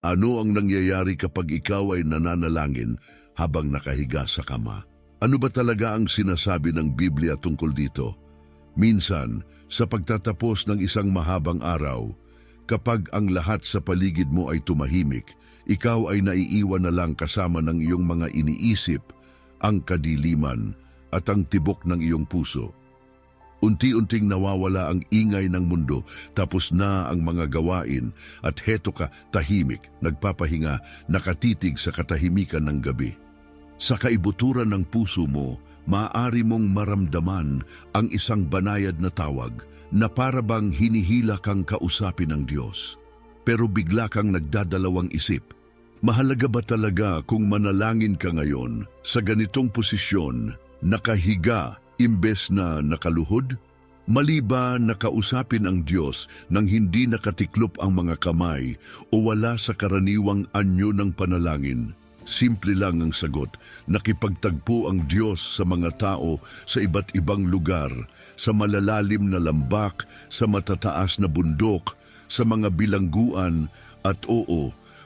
Ano ang nangyayari kapag ikaw ay nananalangin habang nakahiga sa kama? Ano ba talaga ang sinasabi ng Biblia tungkol dito? Minsan, sa pagtatapos ng isang mahabang araw, kapag ang lahat sa paligid mo ay tumahimik, ikaw ay naiiwan na lang kasama ng iyong mga iniisip, ang kadiliman at ang tibok ng iyong puso. Unti-unting nawawala ang ingay ng mundo, tapos na ang mga gawain at heto ka tahimik, nagpapahinga, nakatitig sa katahimikan ng gabi. Sa kaibuturan ng puso mo, maaari mong maramdaman ang isang banayad na tawag na para bang hinihila kang kausapin ng Diyos. Pero bigla kang nagdadalawang isip. Mahalaga ba talaga kung manalangin ka ngayon sa ganitong posisyon, nakahiga, imbes na nakaluhod? Mali ba nakausapin ang Diyos nang hindi nakatiklop ang mga kamay o wala sa karaniwang anyo ng panalangin? Simple lang ang sagot, nakipagtagpo ang Diyos sa mga tao sa iba't ibang lugar, sa malalalim na lambak, sa matataas na bundok, sa mga bilangguan at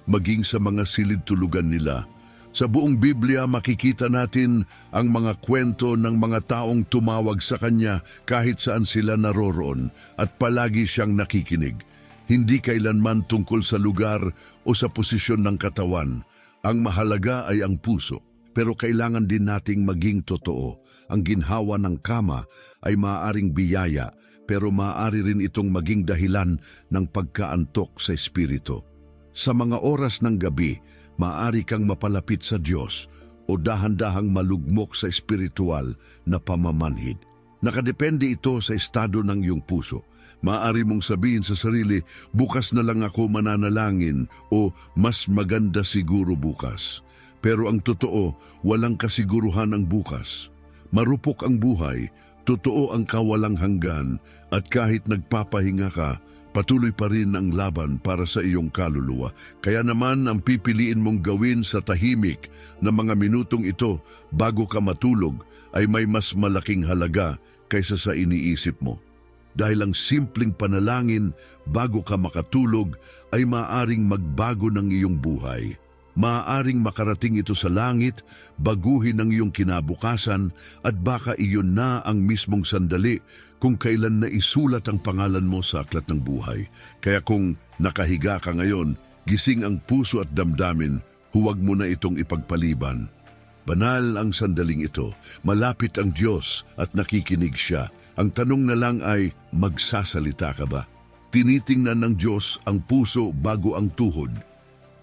maging sa mga silid-tulugan nila. Sa buong Biblia makikita natin ang mga kwento ng mga taong tumawag sa Kanya kahit saan sila naroroon at palagi siyang nakikinig. Hindi kailanman tungkol sa lugar o sa posisyon ng katawan. Ang mahalaga ay ang puso. Pero kailangan din nating maging totoo. Ang ginhawa ng kama ay maaaring biyaya, pero maaari rin itong maging dahilan ng pagkaantok sa espiritu. Sa mga oras ng gabi, maaari kang mapalapit sa Diyos o dahan-dahang malugmok sa espiritual na pamamanhid. Nakadepende ito sa estado ng iyong puso. Maaari mong sabihin sa sarili, bukas na lang ako mananalangin o mas maganda siguro bukas. Pero ang totoo, walang kasiguruhan ang bukas. Marupok ang buhay, totoo ang kawalang hanggan, at kahit nagpapahinga ka, patuloy pa rin ang laban para sa iyong kaluluwa. Kaya naman ang pipiliin mong gawin sa tahimik na mga minutong ito bago ka matulog ay may mas malaking halaga kaysa sa iniisip mo. Dahil ang simpleng panalangin bago ka makatulog ay maaaring magbago ng iyong buhay. Maaaring makarating ito sa langit, baguhin ang iyong kinabukasan, at baka iyon na ang mismong sandali kung kailan na isulat ang pangalan mo sa aklat ng buhay. Kaya kung nakahiga ka ngayon, gising ang puso at damdamin, huwag mo na itong ipagpaliban. Banal ang sandaling ito, malapit ang Diyos at nakikinig siya. Ang tanong na lang ay, magsasalita ka ba? Tinitingnan ng Diyos ang puso bago ang tuhod.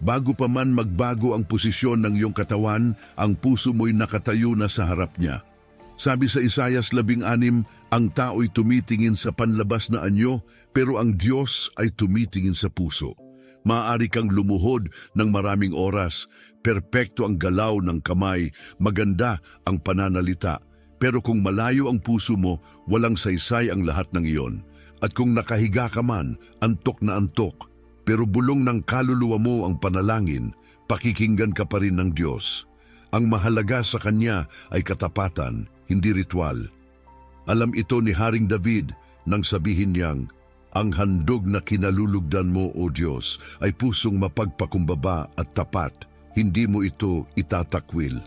Bago pa man magbago ang posisyon ng iyong katawan, ang puso mo'y nakatayo na sa harap niya. Sabi sa Isaias 16, ang tao'y tumitingin sa panlabas na anyo, pero ang Diyos ay tumitingin sa puso. Maaari kang lumuhod ng maraming oras, perpekto ang galaw ng kamay, maganda ang pananalita. Pero kung malayo ang puso mo, walang saysay ang lahat ng iyon. At kung nakahiga ka man, antok na antok, pero bulong ng kaluluwa mo ang panalangin, pakikinggan ka pa rin ng Diyos. Ang mahalaga sa Kanya ay katapatan, hindi ritual. Alam ito ni Haring David nang sabihin niyang, ang handog na kinalulugdan mo, O Diyos, ay pusong mapagpakumbaba at tapat, hindi mo ito itatakwil.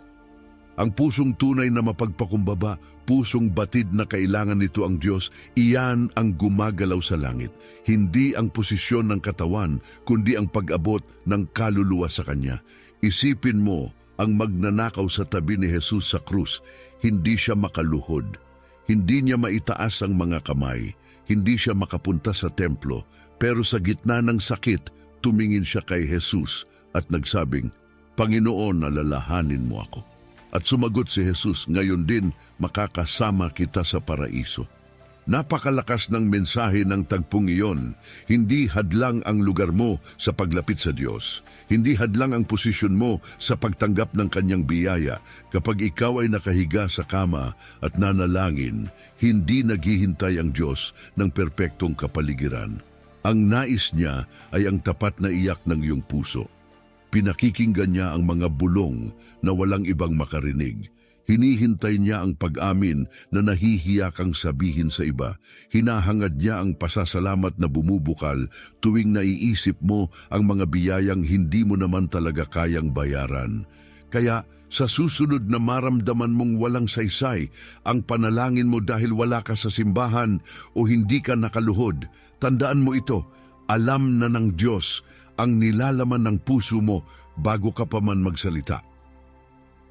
Ang pusong tunay na mapagpakumbaba, pusong batid na kailangan nito ang Diyos, iyan ang gumagalaw sa langit. Hindi ang posisyon ng katawan, kundi ang pag-abot ng kaluluwa sa Kanya. Isipin mo ang magnanakaw sa tabi ni Jesus sa krus, hindi siya makaluhod. Hindi niya maitaas ang mga kamay, hindi siya makapunta sa templo, pero sa gitna ng sakit, tumingin siya kay Jesus at nagsabing, Panginoon, alalahanin mo ako. At sumagot si Jesus, ngayon din makakasama kita sa paraiso. Napakalakas ng mensahe ng tagpong iyon. Hindi hadlang ang lugar mo sa paglapit sa Diyos. Hindi hadlang ang posisyon mo sa pagtanggap ng Kanyang biyaya. Kapag ikaw ay nakahiga sa kama at nanalangin, hindi naghihintay ang Diyos ng perpektong kapaligiran. Ang nais niya ay ang tapat na iyak ng iyong puso. Pinakikinggan niya ang mga bulong na walang ibang makarinig. Hinihintay niya ang pag-amin na nahihiya kang sabihin sa iba. Hinahangad niya ang pasasalamat na bumubukal tuwing naiisip mo ang mga biyayang hindi mo naman talaga kayang bayaran. Kaya sa susunod na maramdaman mong walang saysay ang panalangin mo dahil wala ka sa simbahan o hindi ka nakaluhod, tandaan mo ito, alam na ng Diyos ang nilalaman ng puso mo bago ka pa man magsalita.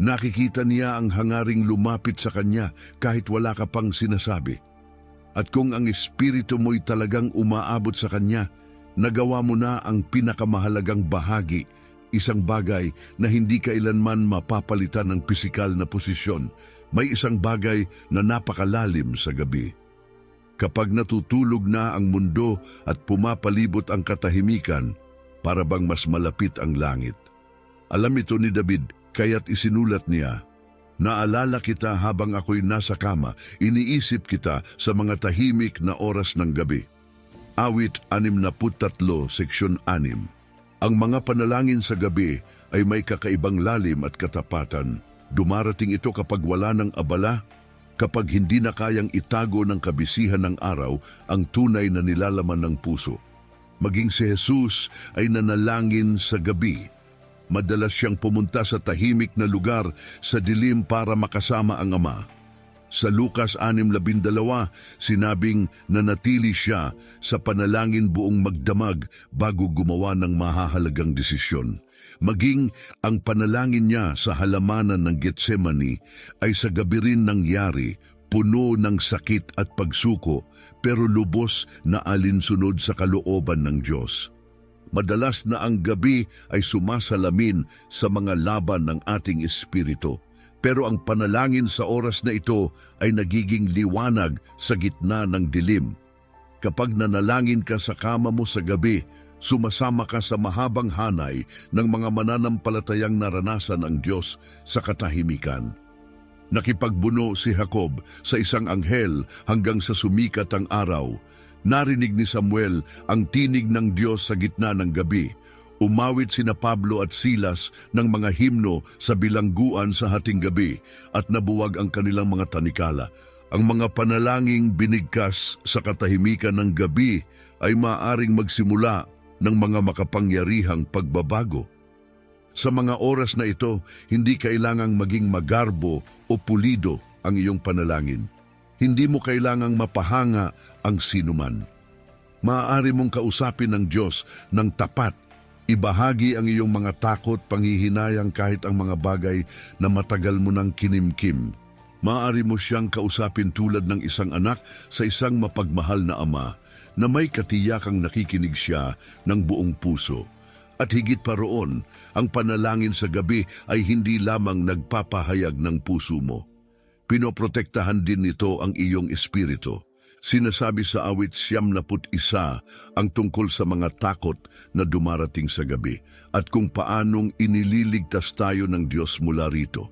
Nakikita niya ang hangaring lumapit sa Kanya kahit wala ka pang sinasabi. At kung ang espiritu mo'y talagang umaabot sa Kanya, nagawa mo na ang pinakamahalagang bahagi, isang bagay na hindi kailanman mapapalitan ng pisikal na posisyon. May isang bagay na napakalalim sa gabi. Kapag natutulog na ang mundo at pumapalibot ang katahimikan, para bang mas malapit ang langit. Alam ito ni David, kaya't isinulat niya, "Naalala kita habang ako'y nasa kama, iniisip kita sa mga tahimik na oras ng gabi." Awit 63, seksyon 6. Ang mga panalangin sa gabi ay may kakaibang lalim at katapatan. Dumarating ito kapag wala ng abala, kapag hindi na kayang itago ng kabisihan ng araw ang tunay na nilalaman ng puso. Maging si Jesus ay nanalangin sa gabi. Madalas siyang pumunta sa tahimik na lugar sa dilim para makasama ang Ama. Sa Lucas 6:12, sinabing nanatili siya sa panalangin buong magdamag bago gumawa ng mahahalagang desisyon. Maging ang panalangin niya sa halamanan ng Getsemani ay sa gabi rin nangyari, puno ng sakit at pagsuko, pero lubos na alinsunod sa kalooban ng Diyos. Madalas na ang gabi ay sumasalamin sa mga laban ng ating espiritu. Pero ang panalangin sa oras na ito ay nagiging liwanag sa gitna ng dilim. Kapag nanalangin ka sa kama mo sa gabi, sumasama ka sa mahabang hanay ng mga mananampalatayang naranasan ng Diyos sa katahimikan. Nakipagbuno si Jacob sa isang anghel hanggang sa sumikat ang araw. Narinig ni Samuel ang tinig ng Diyos sa gitna ng gabi. Umawit sina Pablo at Silas ng mga himno sa bilangguan sa hating gabi at nabuwag ang kanilang mga tanikala. Ang mga panalangin binigkas sa katahimikan ng gabi ay maaaring magsimula ng mga makapangyarihang pagbabago. Sa mga oras na ito, hindi kailangang maging magarbo o pulido ang iyong panalangin. Hindi mo kailangang mapahanga ang sinuman. Maaari mong kausapin ng Diyos ng tapat. Ibahagi ang iyong mga takot, panghihinayang kahit ang mga bagay na matagal mo nang kinimkim. Maaari mo siyang kausapin tulad ng isang anak sa isang mapagmahal na ama na may katiyakang nakikinig siya ng buong puso. At higit pa roon, ang panalangin sa gabi ay hindi lamang nagpapahayag ng puso mo. Pinoprotektahan din nito ang iyong espiritu. Sinasabi sa awit 71 ang tungkol sa mga takot na dumarating sa gabi at kung paanong inililigtas tayo ng Diyos mula rito.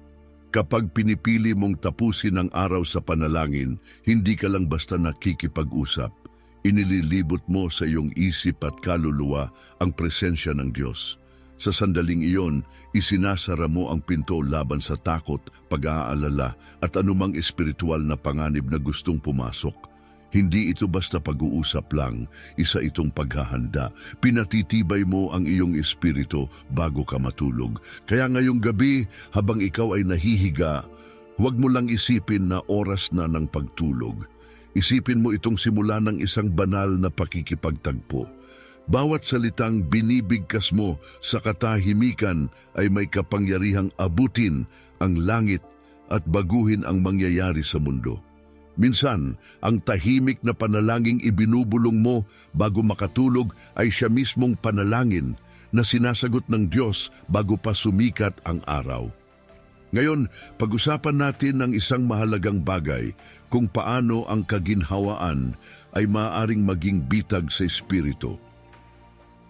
Kapag pinipili mong tapusin ang araw sa panalangin, hindi ka lang basta nakikipag-usap. Inililibot mo sa iyong isip at kaluluwa ang presensya ng Diyos. Sa sandaling iyon, isinasara mo ang pinto laban sa takot, pag-aalala at anumang espiritual na panganib na gustong pumasok. Hindi ito basta pag-uusap lang, isa itong paghahanda. Pinatitibay mo ang iyong espiritu bago ka matulog. Kaya ngayong gabi, habang ikaw ay nahihiga, huwag mo lang isipin na oras na ng pagtulog. Isipin mo itong simula ng isang banal na pakikipagtagpo. Bawat salitang binibigkas mo sa katahimikan ay may kapangyarihang abutin ang langit at baguhin ang mangyayari sa mundo. Minsan, ang tahimik na panalangin ibinubulong mo bago makatulog ay siya mismong panalangin na sinasagot ng Diyos bago pa sumikat ang araw. Ngayon, pag-usapan natin ng isang mahalagang bagay kung paano ang kaginhawaan ay maaaring maging bitag sa espiritu.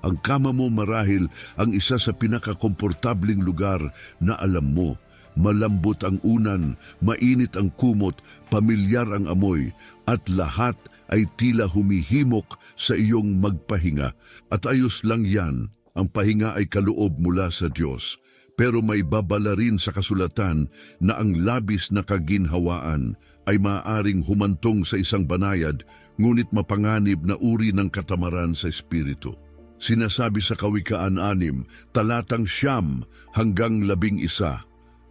Ang kama mo marahil ang isa sa pinakakomportabling lugar na alam mo. Malambot ang unan, mainit ang kumot, pamilyar ang amoy, at lahat ay tila humihimok sa iyong magpahinga. At ayos lang yan, ang pahinga ay kaloob mula sa Diyos. Pero may babala rin sa kasulatan na ang labis na kaginhawaan ay maaaring humantong sa isang banayad, ngunit mapanganib na uri ng katamaran sa espiritu. Sinasabi sa Kawikaan 6, talatang 9 hanggang 11,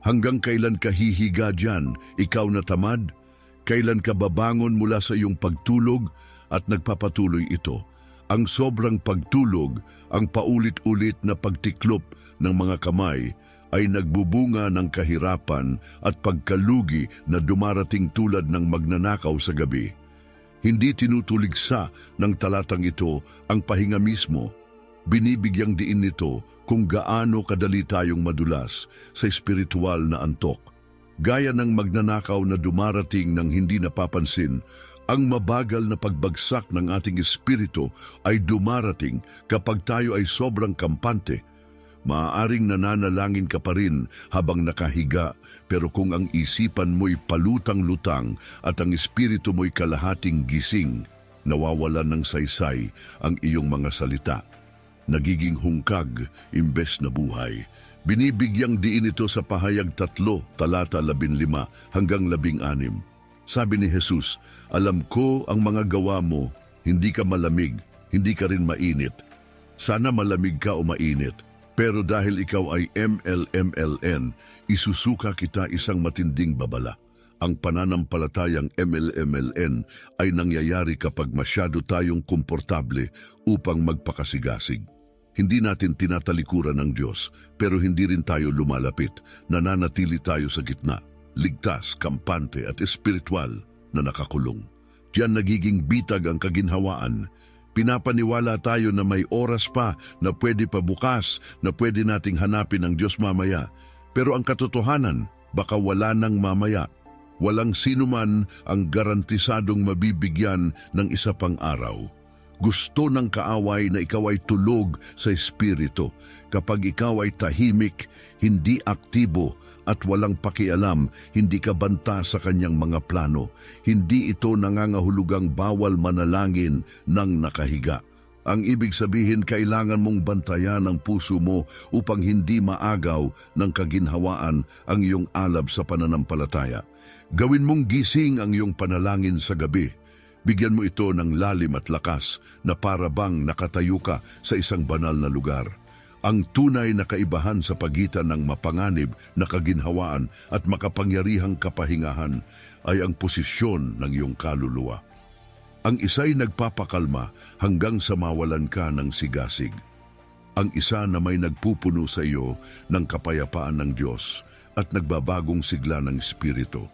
hanggang kailan ka hihiga dyan, ikaw na tamad? Kailan ka babangon mula sa iyong pagtulog? At nagpapatuloy ito. Ang sobrang pagtulog, ang paulit-ulit na pagtiklop ng mga kamay ay nagbubunga ng kahirapan at pagkalugi na dumarating tulad ng magnanakaw sa gabi. Hindi tinutuligsa ng talatang ito ang pahinga mismo. Binibigyang diin nito kung gaano kadali tayong madulas sa espiritual na antok. Gaya ng magnanakaw na dumarating ng hindi napapansin, ang mabagal na pagbagsak ng ating espiritu ay dumarating kapag tayo ay sobrang kampante. Maaaring nananalangin ka pa rin habang nakahiga, pero kung ang isipan mo'y palutang-lutang at ang espiritu mo'y kalahating gising, nawawalan ng saysay ang iyong mga salita. Nagiging hungkag imbes na buhay. Binibigyang diin ito sa Pahayag 3, talata 15 hanggang 16. Sabi ni Jesus, alam ko ang mga gawa mo, hindi ka malamig, hindi ka rin mainit. Sana malamig ka o mainit, pero dahil ikaw ay MLMLN, isusuka kita isang matinding babala. Ang pananampalatayang MLMLN ay nangyayari kapag masyado tayong komportable upang magpakasigasig. Hindi natin tinatalikuran ng Diyos, pero hindi rin tayo lumalapit. Nananatili tayo sa gitna, ligtas, kampante at espiritual na nakakulong. Diyan nagiging bitag ang kaginhawaan. Pinapaniwala tayo na may oras pa, na pwede pa bukas, na pwede nating hanapin ang Diyos mamaya. Pero ang katotohanan, baka wala nang mamaya. Walang sinuman ang garantisadong mabibigyan ng isa pang araw. Gusto ng kaaway na ikaw ay tulog sa espiritu. Kapag ikaw ay tahimik, hindi aktibo at walang pakialam, hindi ka banta sa kanyang mga plano. Hindi ito nangangahulugang bawal manalangin ng nakahiga. Ang ibig sabihin, kailangan mong bantayan ang puso mo upang hindi maagaw ng kaginhawaan ang iyong alab sa pananampalataya. Gawin mong gising ang iyong panalangin sa gabi. Bigyan mo ito ng lalim at lakas na para bang nakatayo ka sa isang banal na lugar. Ang tunay na kaibahan sa pagitan ng mapanganib na kaginhawaan at makapangyarihang kapahingahan ay ang posisyon ng iyong kaluluwa. Ang isa'y nagpapakalma hanggang sa mawalan ka ng sigasig. Ang isa na may nagpupuno sa iyo ng kapayapaan ng Diyos at nagbabagong sigla ng espiritu.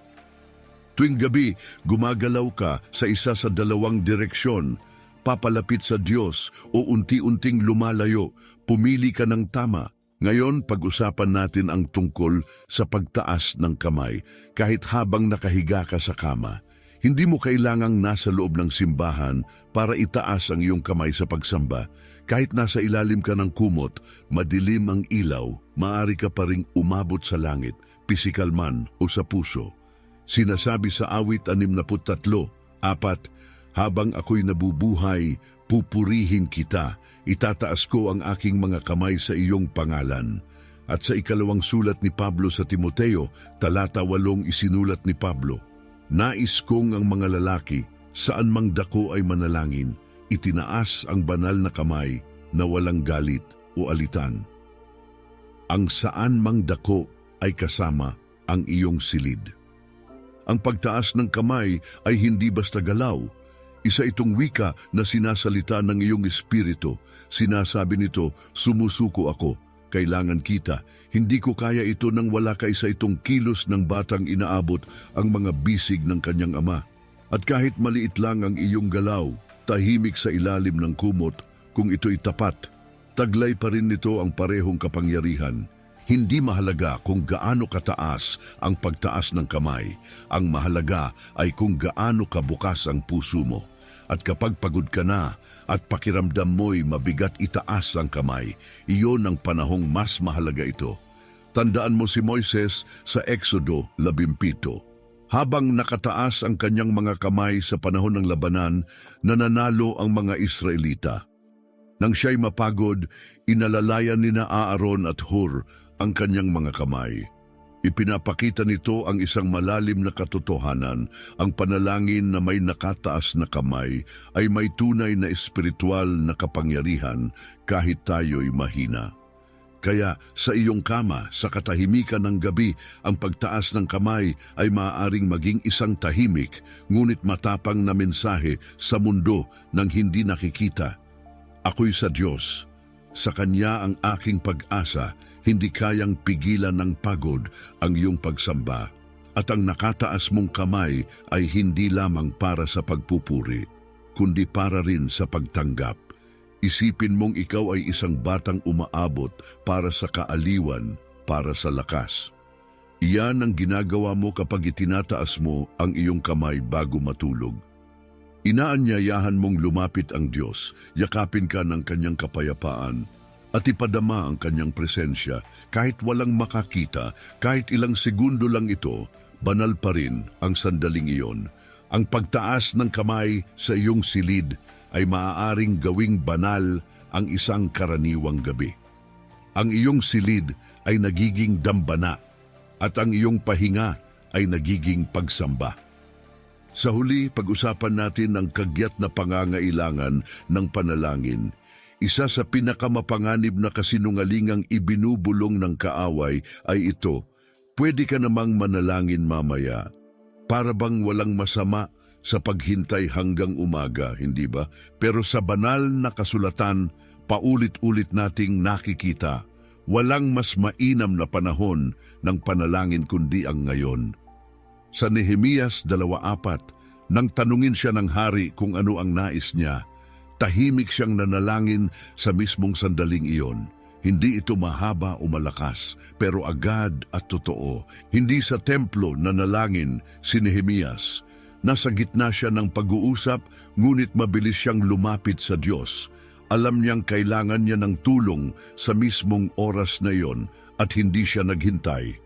Tuwing gabi, gumagalaw ka sa isa sa dalawang direksyon, papalapit sa Diyos o unti-unting lumalayo, pumili ka ng tama. Ngayon, pag-usapan natin ang tungkol sa pagtaas ng kamay kahit habang nakahiga ka sa kama. Hindi mo kailangang nasa loob ng simbahan para itaas ang iyong kamay sa pagsamba. Kahit nasa ilalim ka ng kumot, madilim ang ilaw, maaari ka pa ring umabot sa langit, pisikal man o sa puso. Sinasabi sa awit 63:4, habang ako'y nabubuhay, pupurihin kita, itataas ko ang aking mga kamay sa iyong pangalan. At sa ikalawang sulat ni Pablo sa Timoteo, talata 8 isinulat ni Pablo, nais kong ang mga lalaki, saan mang dako ay manalangin, itinaas ang banal na kamay na walang galit o alitan. Ang saan mang dako ay kasama ang iyong silid. Ang pagtaas ng kamay ay hindi basta galaw. Isa itong wika na sinasalita ng iyong espiritu. Sinasabi nito, sumusuko ako, kailangan kita. Hindi ko kaya ito nang wala ka. Isa itong kilos ng batang inaabot ang mga bisig ng kanyang ama. At kahit maliit lang ang iyong galaw, tahimik sa ilalim ng kumot, kung ito'y tapat, taglay pa rin nito ang parehong kapangyarihan. Hindi mahalaga kung gaano kataas ang pagtaas ng kamay. Ang mahalaga ay kung gaano kabukas ang puso mo. At kapag pagod ka na at pakiramdam mo'y mabigat itaas ang kamay, iyon ang panahong mas mahalaga ito. Tandaan mo si Moises sa Exodo 17. Habang nakataas ang kanyang mga kamay sa panahon ng labanan, nananalo ang mga Israelita. Nang siya'y mapagod, inalalayan nina Aaron at Hur ang kanyang mga kamay. Ipinapakita nito ang isang malalim na katotohanan. Ang panalangin na may nakataas na kamay ay may tunay na espiritual na kapangyarihan kahit tayo'y mahina. Kaya sa iyong kama, sa katahimikan ng gabi, ang pagtaas ng kamay ay maaaring maging isang tahimik, ngunit matapang na mensahe sa mundo nang hindi nakikita. Ako'y sa Diyos. Sa Kanya ang aking pag-asa, hindi kayang pigilan ng pagod ang iyong pagsamba. At ang nakataas mong kamay ay hindi lamang para sa pagpupuri, kundi para rin sa pagtanggap. Isipin mong ikaw ay isang batang umaabot para sa kaaliwan, para sa lakas. Iyan ang ginagawa mo kapag itinataas mo ang iyong kamay bago matulog. Inaanyayahan mong lumapit ang Diyos, yakapin ka ng Kanyang kapayapaan, at ipadama ang Kanyang presensya. Kahit walang makakita, kahit ilang segundo lang ito, banal pa rin ang sandaling iyon. Ang pagtaas ng kamay sa iyong silid ay maaaring gawing banal ang isang karaniwang gabi. Ang iyong silid ay nagiging dambana at ang iyong pahinga ay nagiging pagsamba. Sa huli, pag-usapan natin ang kagyat na pangangailangan ng panalangin. Isa sa pinakamapanganib na kasinungalingang ibinubulong ng kaaway ay ito: pwede ka namang manalangin mamaya. Para bang walang masama sa paghintay hanggang umaga, hindi ba? Pero sa banal na kasulatan, paulit-ulit nating nakikita, walang mas mainam na panahon ng panalangin kundi ang ngayon. Sa Nehemias 2:4, nang tanungin siya ng hari kung ano ang nais niya, tahimik siyang nanalangin sa mismong sandaling iyon. Hindi ito mahaba o malakas, pero agad at totoo. Hindi sa templo nanalangin si Nehemias. Nasa gitna siya ng pag-uusap, ngunit mabilis siyang lumapit sa Diyos. Alam niyang kailangan niya ng tulong sa mismong oras na iyon at hindi siya naghintay.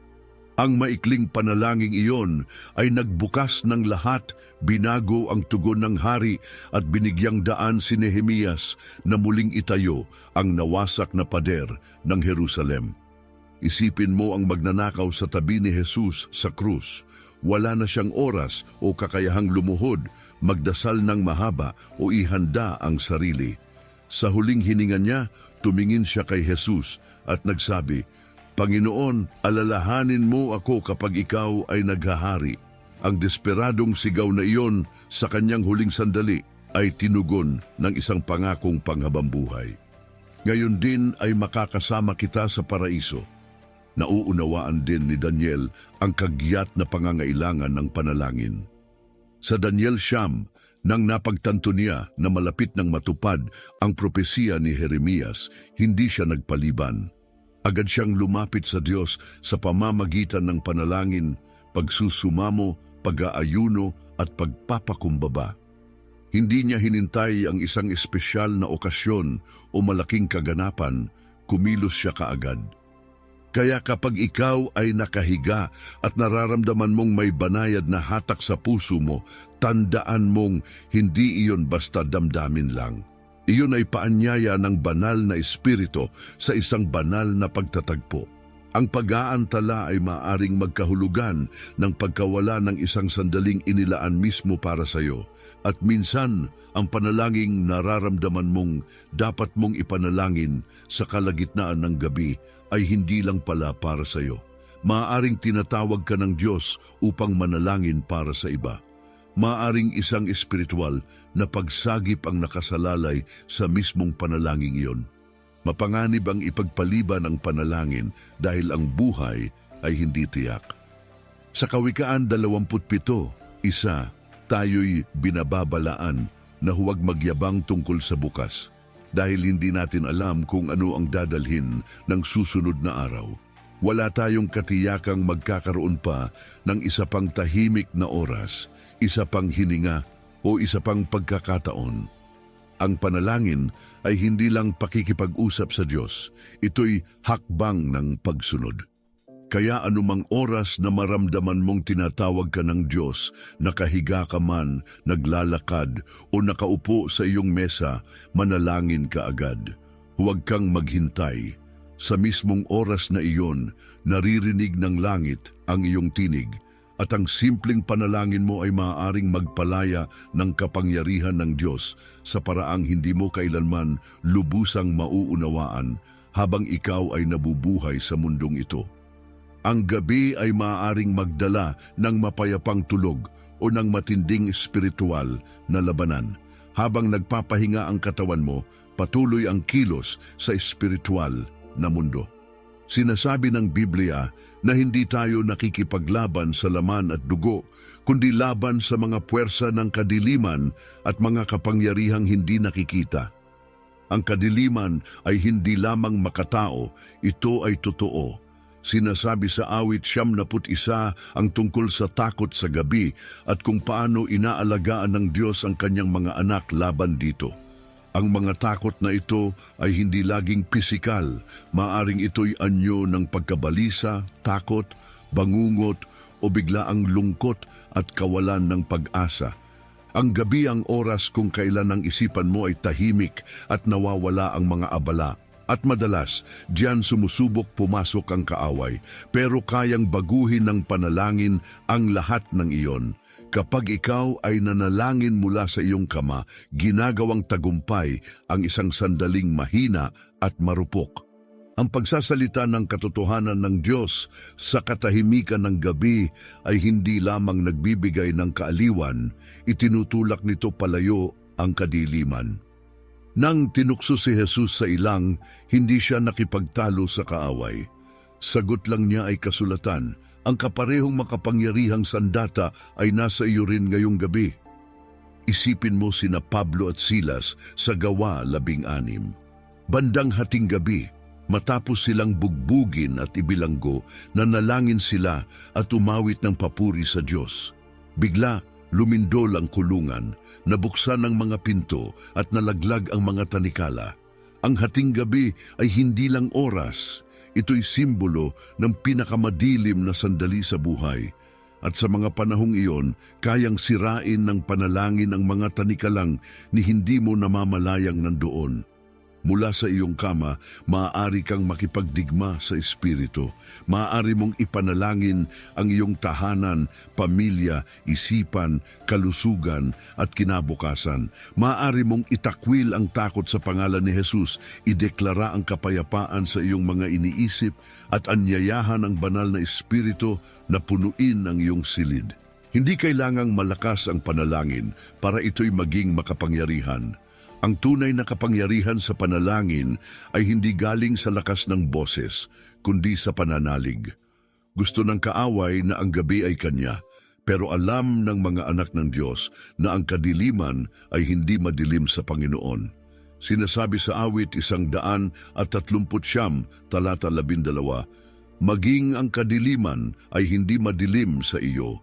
Ang maikling panalangin iyon ay nagbukas ng lahat, binago ang tugon ng hari at binigyang daan si Nehemias na muling itayo ang nawasak na pader ng Jerusalem. Isipin mo ang magnanakaw sa tabi ni Jesus sa krus. Wala na siyang oras o kakayahang lumuhod, magdasal ng mahaba o ihanda ang sarili. Sa huling hininga niya, tumingin siya kay Jesus at nagsabi, Panginoon, alalahanin mo ako kapag ikaw ay naghahari. Ang desperadong sigaw na iyon sa kanyang huling sandali ay tinugon ng isang pangakong panghabambuhay. Ngayon din ay makakasama kita sa paraiso. Nauunawaan din ni Daniel ang kagyat na pangangailangan ng panalangin. Sa Daniel 9, nang napagtanto niya na malapit ng matupad ang propesiya ni Jeremias, hindi siya nagpaliban. Agad siyang lumapit sa Diyos sa pamamagitan ng panalangin, pagsusumamo, pag-aayuno at pagpapakumbaba. Hindi niya hinintay ang isang espesyal na okasyon o malaking kaganapan, kumilos siya kaagad. Kaya kapag ikaw ay nakahiga at nararamdaman mong may banayad na hatak sa puso mo, tandaan mong hindi iyon basta damdamin lang. Iyon ay paanyaya ng banal na espiritu sa isang banal na pagtatagpo. Ang pag-aantala ay maaring magkahulugan ng pagkawala ng isang sandaling inilaan mismo para sa iyo. At minsan, ang panalangin nararamdaman mong dapat mong ipanalangin sa kalagitnaan ng gabi ay hindi lang pala para sa iyo. Maaring tinatawag ka ng Diyos upang manalangin para sa iba. Maaring isang espiritual na pagsagip ang nakasalalay sa mismong panalangin iyon. Mapanganib ang ipagpaliban ng panalangin dahil ang buhay ay hindi tiyak. Sa Kawikaan 27:1, tayo'y binababalaan na huwag magyabang tungkol sa bukas dahil hindi natin alam kung ano ang dadalhin ng susunod na araw. Wala tayong katiyakang magkakaroon pa ng isa pang tahimik na oras, isa pang hininga o isa pang pagkakataon. Ang panalangin ay hindi lang pakikipag-usap sa Diyos, ito'y hakbang ng pagsunod. Kaya anumang oras na maramdaman mong tinatawag ka ng Diyos, nakahiga ka man, naglalakad o nakaupo sa iyong mesa, manalangin ka agad. Huwag kang maghintay. Sa mismong oras na iyon, naririnig ng langit ang iyong tinig at ang simpleng panalangin mo ay maaaring magpalaya ng kapangyarihan ng Diyos sa paraang hindi mo kailanman lubusang mauunawaan habang ikaw ay nabubuhay sa mundong ito. Ang gabi ay maaaring magdala ng mapayapang tulog o ng matinding espiritual na labanan. Habang nagpapahinga ang katawan mo, patuloy ang kilos sa espiritual na mundo. Sinasabi ng Biblia na hindi tayo nakikipaglaban sa laman at dugo, kundi laban sa mga puwersa ng kadiliman at mga kapangyarihang hindi nakikita. Ang kadiliman ay hindi lamang makatao, ito ay totoo. Sinasabi sa awit 71 ang tungkol sa takot sa gabi at kung paano inaalagaan ng Diyos ang kanyang mga anak laban dito. Ang mga takot na ito ay hindi laging pisikal, maaring ito'y anyo ng pagkabalisa, takot, bangungot o biglaang lungkot at kawalan ng pag-asa. Ang gabi ang oras kung kailan ang isipan mo ay tahimik at nawawala ang mga abala. At madalas, diyan sumusubok pumasok ang kaaway, pero kayang baguhin ng panalangin ang lahat ng iyon. Kapag ikaw ay nanalangin mula sa iyong kama, ginagawang tagumpay ang isang sandaling mahina at marupok. Ang pagsasalita ng katotohanan ng Diyos sa katahimikan ng gabi ay hindi lamang nagbibigay ng kaaliwan, itinutulak nito palayo ang kadiliman. Nang tinukso si Jesus sa ilang, hindi siya nakipagtalo sa kaaway. Sagot lang niya ay kasulatan, ang kaparehong makapangyarihang sandata ay nasa iyo rin ngayong gabi. Isipin mo sina Pablo at Silas sa Gawa 16. Bandang hating gabi, matapos silang bugbugin at ibilanggo, nanalangin sila at umawit ng papuri sa Diyos. Bigla, lumindol ang kulungan, nabuksan ang mga pinto at nalaglag ang mga tanikala. Ang hating gabi ay hindi lang oras, ito'y simbolo ng pinakamadilim na sandali sa buhay. At sa mga panahong iyon, kayang sirain ng panalangin ang mga tanikalang ni hindi mo namamalayang nandoon. Mula sa iyong kama, maaari kang makipagdigma sa Espiritu. Maaari mong ipanalangin ang iyong tahanan, pamilya, isipan, kalusugan at kinabukasan. Maaari mong itakwil ang takot sa pangalan ni Jesus, ideklara ang kapayapaan sa iyong mga iniisip at anyayahan ang banal na Espiritu na punuin ang iyong silid. Hindi kailangang malakas ang panalangin para ito'y maging makapangyarihan. Ang tunay na kapangyarihan sa panalangin ay hindi galing sa lakas ng boses, kundi sa pananalig. Gusto ng kaaway na ang gabi ay kanya, pero alam ng mga anak ng Diyos na ang kadiliman ay hindi madilim sa Panginoon. Sinasabi sa awit 139, talata 12, maging ang kadiliman ay hindi madilim sa iyo.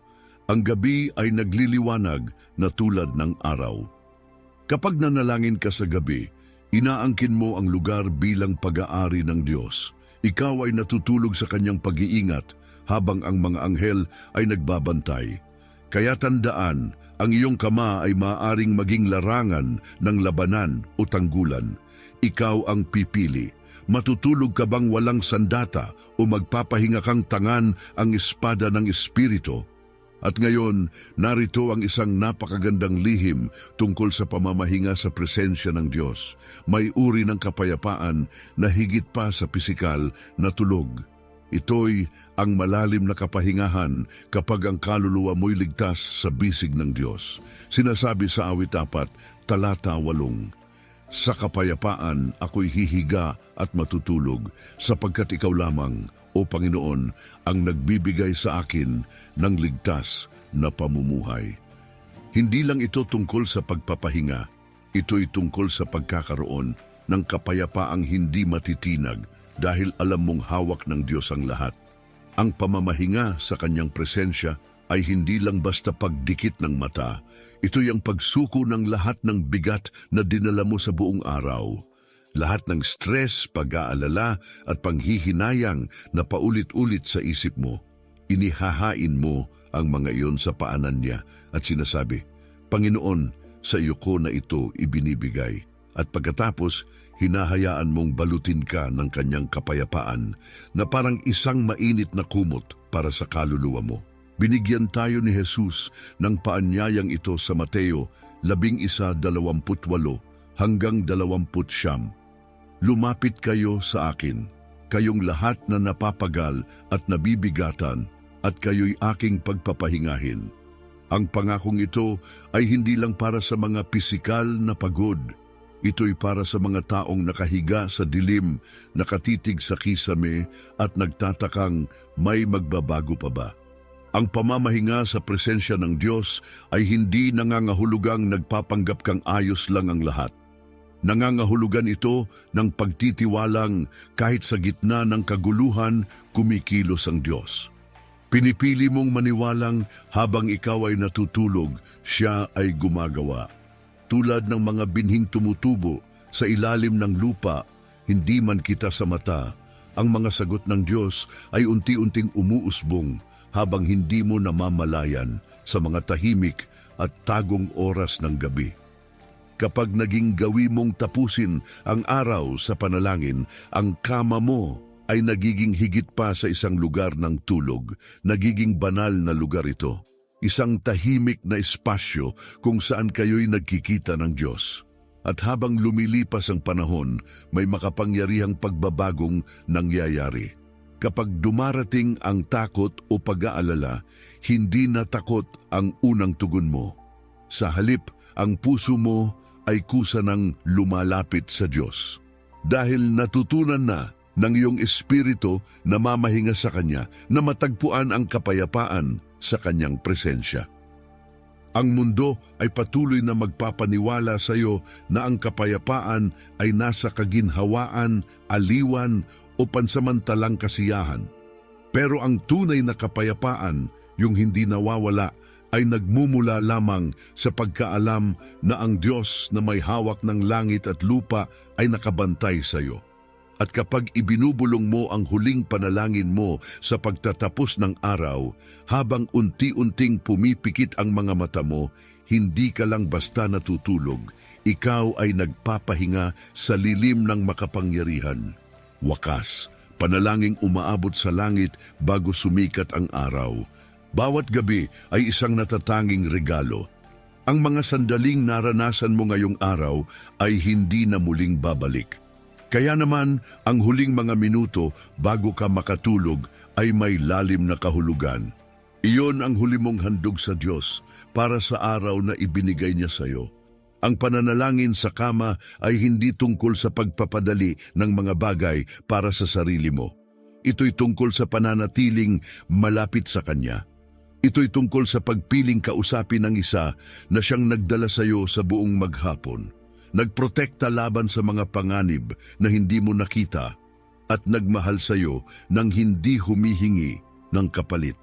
Ang gabi ay nagliliwanag na tulad ng araw. Kapag nanalangin ka sa gabi, inaangkin mo ang lugar bilang pag-aari ng Diyos. Ikaw ay natutulog sa kanyang pag-iingat habang ang mga anghel ay nagbabantay. Kaya tandaan, ang iyong kama ay maaaring maging larangan ng labanan o tanggulan. Ikaw ang pipili. Matutulog ka bang walang sandata o magpapahinga kang tangan ang espada ng Espiritu? At ngayon, narito ang isang napakagandang lihim tungkol sa pamamahinga sa presensya ng Diyos. May uri ng kapayapaan na higit pa sa pisikal na tulog. Ito'y ang malalim na kapahingahan kapag ang kaluluwa mo'y ligtas sa bisig ng Diyos. Sinasabi sa awit 4, talata 8, sa kapayapaan ako'y hihiga at matutulog, sapagkat ikaw lamang, O Panginoon, ang nagbibigay sa akin ng ligtas na pamumuhay. Hindi lang ito tungkol sa pagpapahinga, ito'y tungkol sa pagkakaroon ng kapayapaang hindi matitinag dahil alam mong hawak ng Diyos ang lahat. Ang pamamahinga sa kanyang presensya ay hindi lang basta pagdikit ng mata, ito'y ang pagsuko ng lahat ng bigat na dinala mo sa buong araw. Lahat ng stress, pag-aalala at panghihinayang na paulit-ulit sa isip mo, inihahain mo ang mga iyon sa paanan niya at sinasabi, Panginoon, sa iyo ko na ito ibinibigay. At pagkatapos, hinahayaan mong balutin ka ng kanyang kapayapaan na parang isang mainit na kumot para sa kaluluwa mo. Binigyan tayo ni Jesus ng paanyayang ito sa Mateo 11:28 hanggang 29. Lumapit kayo sa akin, kayong lahat na napapagal at nabibigatan, at kayo'y aking pagpapahingahin. Ang pangakong ito ay hindi lang para sa mga pisikal na pagod. Ito'y para sa mga taong nakahiga sa dilim, nakatitig sa kisame at nagtatakang may magbabago pa ba. Ang pamamahinga sa presensya ng Diyos ay hindi nangangahulugang nagpapanggap kang ayos lang ang lahat. Nangangahulugan ito ng pagtitiwalang kahit sa gitna ng kaguluhan, kumikilos ang Diyos. Pinipili mong maniwalang habang ikaw ay natutulog, siya ay gumagawa. Tulad ng mga binhing tumutubo sa ilalim ng lupa, hindi man kita sa mata, ang mga sagot ng Diyos ay unti-unting umuusbong habang hindi mo namamalayan sa mga tahimik at tagong oras ng gabi. Kapag naging gawi mong tapusin ang araw sa panalangin, ang kama mo ay nagiging higit pa sa isang lugar ng tulog, nagiging banal na lugar ito. Isang tahimik na espasyo kung saan kayo'y nagkikita ng Diyos. At habang lumilipas ang panahon, may makapangyarihang pagbabagong nangyayari. Kapag dumarating ang takot o pag-aalala, hindi na takot ang unang tugon mo. Sa halip, ang puso mo ay kusa ng lumalapit sa Diyos. Dahil natutunan na ng iyong espiritu na mamahinga sa Kanya na matagpuan ang kapayapaan sa Kanyang presensya. Ang mundo ay patuloy na magpapaniwala sa iyo na ang kapayapaan ay nasa kaginhawaan, aliwan o pansamantalang kasiyahan. Pero ang tunay na kapayapaan, yung hindi nawawala, ay nagmumula lamang sa pagkaalam na ang Diyos na may hawak ng langit at lupa ay nakabantay sa iyo. At kapag ibinubulong mo ang huling panalangin mo sa pagtatapos ng araw, habang unti-unting pumipikit ang mga mata mo, hindi ka lang basta natutulog, ikaw ay nagpapahinga sa lilim ng makapangyarihan. Wakas, panalangin umaabot sa langit bago sumikat ang araw. Bawat gabi ay isang natatanging regalo. Ang mga sandaling naranasan mo ngayong araw ay hindi na muling babalik. Kaya naman, ang huling mga minuto bago ka makatulog ay may lalim na kahulugan. Iyon ang huli mong handog sa Diyos para sa araw na ibinigay niya sa iyo. Ang pananalangin sa kama ay hindi tungkol sa pagpapadali ng mga bagay para sa sarili mo. Ito'y tungkol sa pananatiling malapit sa Kanya. Ito'y tungkol sa pagpiling kausapin ng isa na siyang nagdala sa iyo sa buong maghapon, nagprotekta laban sa mga panganib na hindi mo nakita, at nagmahal sa iyo nang hindi humihingi ng kapalit.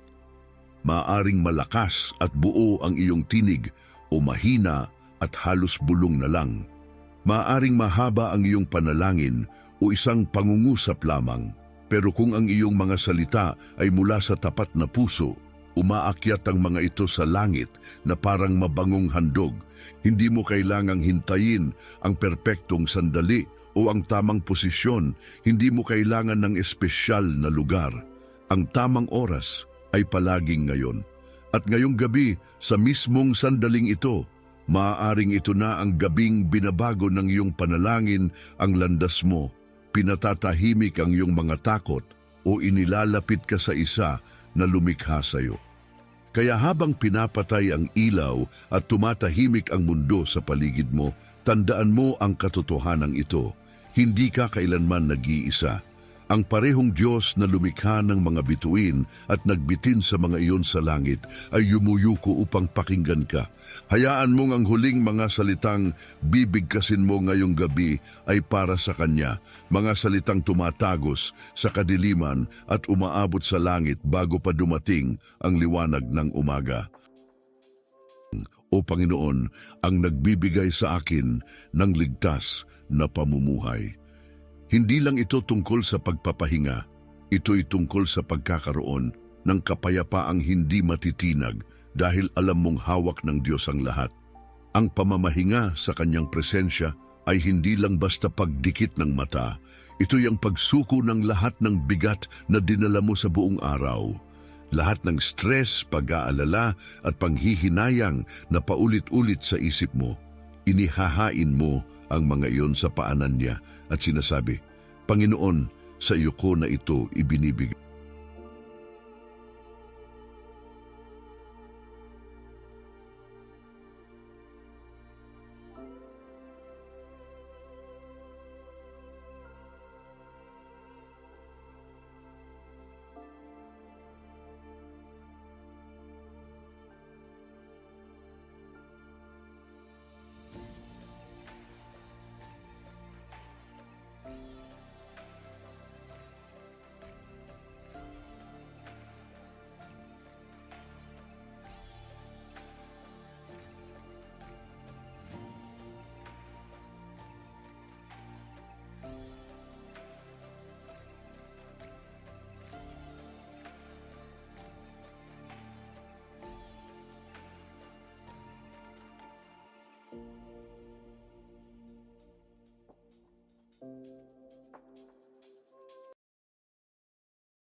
Maaring malakas at buo ang iyong tinig o mahina at halos bulong na lang. Maaring mahaba ang iyong panalangin o isang pangungusap lamang, pero kung ang iyong mga salita ay mula sa tapat na puso, umaakyat ang mga ito sa langit na parang mabangong handog. Hindi mo kailangang hintayin ang perpektong sandali o ang tamang posisyon. Hindi mo kailangan ng espesyal na lugar. Ang tamang oras ay palaging ngayon. At ngayong gabi, sa mismong sandaling ito, maaaring ito na ang gabing binabago ng iyong panalangin ang landas mo, pinatatahimik ang iyong mga takot o inilalapit ka sa isa na lumikha sa iyo. Kaya habang pinapatay ang ilaw at tumatahimik ang mundo sa paligid mo, tandaan mo ang katotohanan ito. Hindi ka kailanman nag-iisa. Ang parehong Diyos na lumikha ng mga bituin at nagbitin sa mga iyon sa langit ay yumuyuko upang pakinggan ka. Hayaan mong ang huling mga salitang bibigkasin mo ngayong gabi ay para sa Kanya, mga salitang tumatagos sa kadiliman at umaabot sa langit bago pa dumating ang liwanag ng umaga. O Panginoon, ang nagbibigay sa akin ng ligtas na pamumuhay. Hindi lang ito tungkol sa pagpapahinga, ito'y tungkol sa pagkakaroon ng kapayapaang hindi matitinag dahil alam mong hawak ng Diyos ang lahat. Ang pamamahinga sa Kanyang presensya ay hindi lang basta pagdikit ng mata. Ito'y ang pagsuko ng lahat ng bigat na dinala mo sa buong araw. Lahat ng stress, pag-aalala at panghihinayang na paulit-ulit sa isip mo. Inihahain mo ang mga iyon sa paanan niya at sinasabi, Panginoon, sa iyo ko na ito ibinibigay.